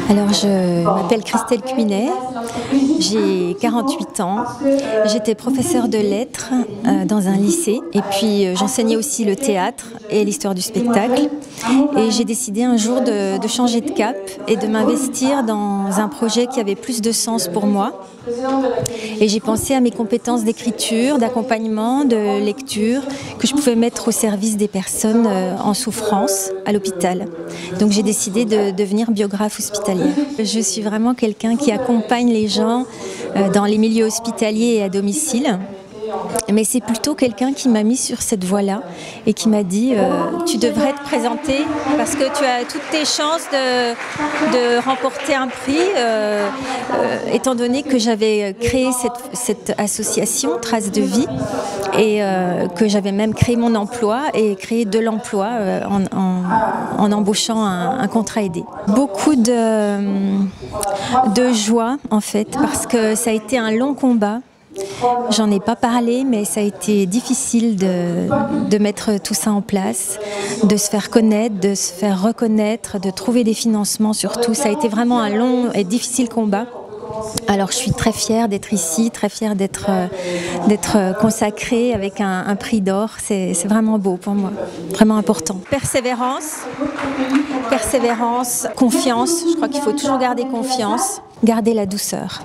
Alors, je m'appelle Christelle Cuinet, j'ai 48 ans, j'étais professeure de lettres dans un lycée et puis j'enseignais aussi le théâtre et l'histoire du spectacle et j'ai décidé un jour de changer de cap et de m'investir dans un projet qui avait plus de sens pour moi. Et j'ai pensé à mes compétences d'écriture, d'accompagnement, de lecture que je pouvais mettre au service des personnes en souffrance à l'hôpital. Donc j'ai décidé de devenir biographe hospitalière. Je suis vraiment quelqu'un qui accompagne les gens dans les milieux hospitaliers et à domicile. Mais c'est plutôt quelqu'un qui m'a mis sur cette voie-là et qui m'a dit tu devrais te présenter parce que tu as toutes tes chances de remporter un prix étant donné que j'avais créé cette association Traces de vie et que j'avais même créé mon emploi et créé de l'emploi en embauchant un contrat aidé. Beaucoup de joie en fait parce que ça a été un long combat. J'en ai pas parlé, mais ça a été difficile de mettre tout ça en place, de se faire connaître, de se faire reconnaître, de trouver des financements surtout. Ça a été vraiment un long et difficile combat. Alors je suis très fière d'être ici, très fière d'être consacrée avec un prix d'or. C'est vraiment beau pour moi, vraiment important. Persévérance, confiance. Je crois qu'il faut toujours garder confiance, garder la douceur.